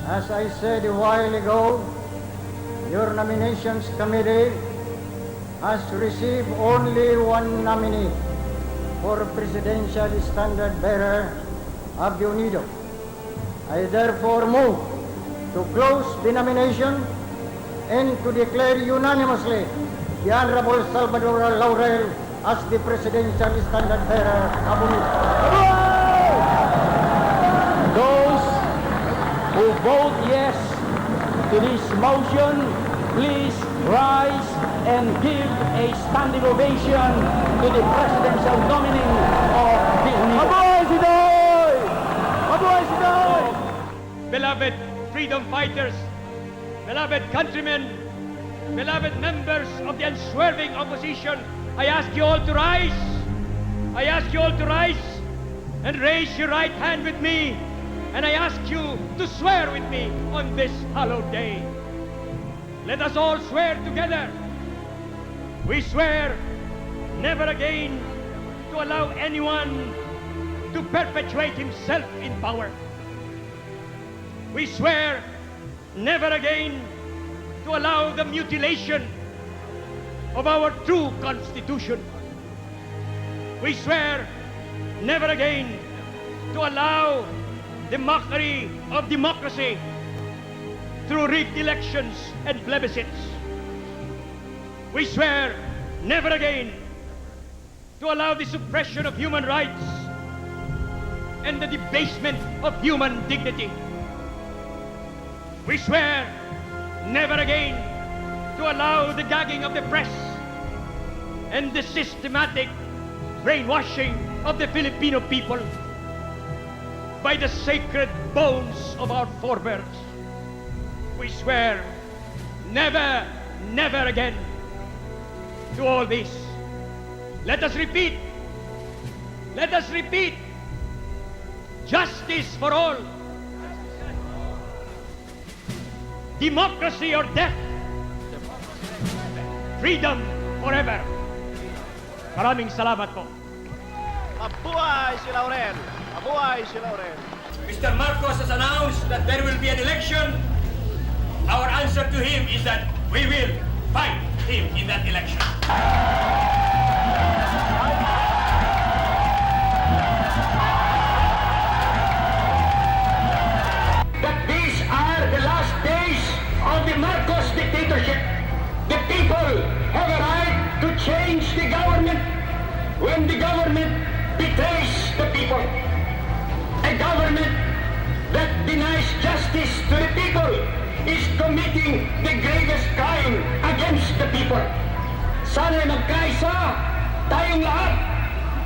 As I said a while ago, your nominations committee has received only one nominee for presidential standard bearer of the Unido. I therefore move to close the nomination and to declare unanimously the Honorable Salvador Laurel as the presidential standard bearer of Unido. Those who vote yes to this motion, please rise and give a standing ovation to the presidential nominee of the Unido. Beloved freedom fighters, beloved countrymen, beloved members of the unswerving opposition, I ask you all to rise. I ask you all to rise and raise your right hand with me. And I ask you to swear with me on this hallowed day. Let us all swear together. We swear never again to allow anyone to perpetuate himself in power. We swear never again to allow the mutilation of our true Constitution. We swear never again to allow the mockery of democracy through rigged elections and plebiscites. We swear never again to allow the suppression of human rights and the debasement of human dignity. We swear never again to allow the gagging of the press and the systematic brainwashing of the Filipino people by the sacred bones of our forebears. We swear never, never again to all this. Let us repeat. Let us repeat. Justice for all. Democracy or death. Freedom forever. Maraming salamat po. Mabuhay si Laurel! Mabuhay si Laurel! Mr. Marcos has announced that there will be an election. Our answer to him is that we will fight him in that election. That these are the last days of the Marcos dictatorship. The people have a right to change the government when the government betrays the people. A government that denies justice to the people is committing the gravest crime against the people. Sana'y magkaisa tayong lahat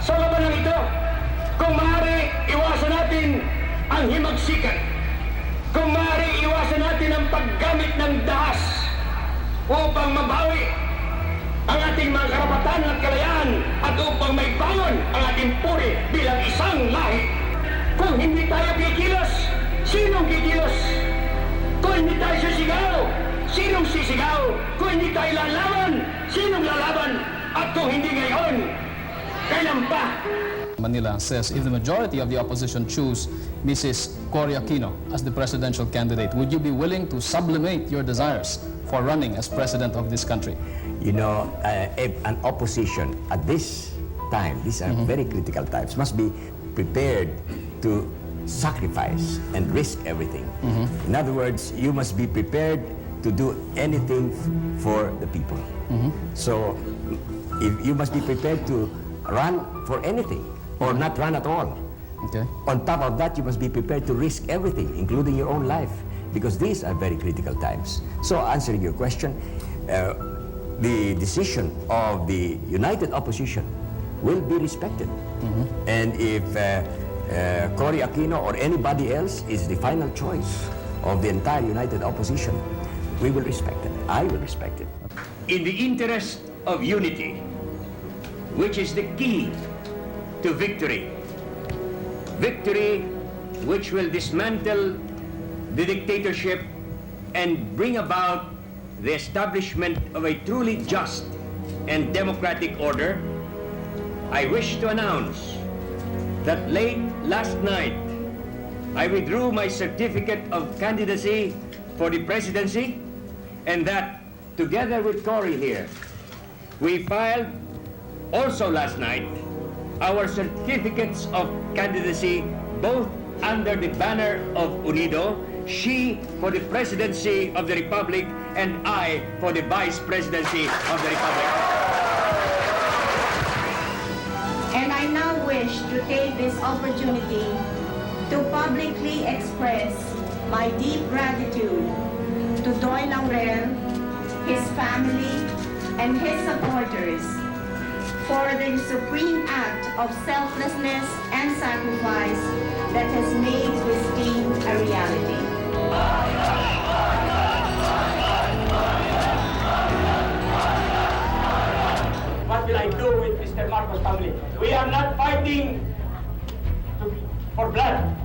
sa labanan ito. Kung maaari, iwasan natin ang himagsikan. Kung maaari, iwasan natin ang paggamit ng dahas upang mabawi ang ating mga karapatan at kalayaan at upang may bangon ang ating puri bilang isang lahi. Kung hindi tayo kikilos, sinong kikilos? Kung hindi tayo sisigaw, sinong sisigaw? Kung hindi tayo lalaban, sinong lalaban? At kung hindi ngayon, kailan pa? Manila says if the majority of the opposition choose Mrs. Cory Aquino as the presidential candidate, would you be willing to sublimate your desires for running as president of this country? You know, an opposition at this time, these are very critical times, must be prepared to sacrifice and risk everything. In other words, you must be prepared to do anything for the people. So, if you must be prepared to run for anything or not run at all. Okay. On top of that, you must be prepared to risk everything, including your own life, because these are very critical times. So, answering your question, the decision of the united opposition will be respected. And if Cory Aquino or anybody else is the final choice of the entire united opposition, we will respect it. I will respect it. In the interest of unity, which is the key to victory. Victory which will dismantle the dictatorship and bring about the establishment of a truly just and democratic order, I wish to announce that late last night, I withdrew my certificate of candidacy for the presidency, and that, together with Cory here, we filed also last night our certificates of candidacy both under the banner of UNIDO, she for the presidency of the Republic and I for the vice presidency of the Republic. And I now wish to take this opportunity to publicly express my deep gratitude to Doy Laurel, his family, and his supporters for the supreme act of selflessness and sacrifice that has made this dream a reality. What will I do with Mr. Marcos' family? We are not fighting for blood.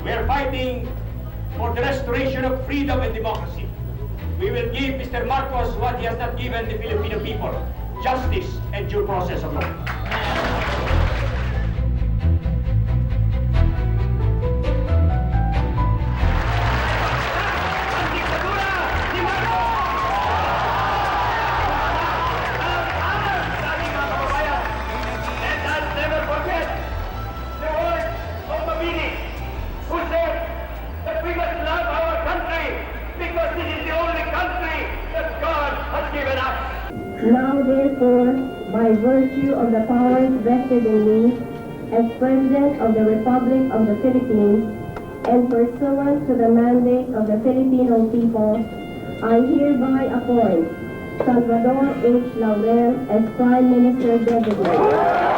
We are fighting for the restoration of freedom and democracy. We will give Mr. Marcos what he has not given the Filipino people, justice and due process of law. Now, therefore, by virtue of the powers vested in me as President of the Republic of the Philippines and pursuant to the mandate of the Filipino people, I hereby appoint Salvador H. Laurel as Prime Minister Designate.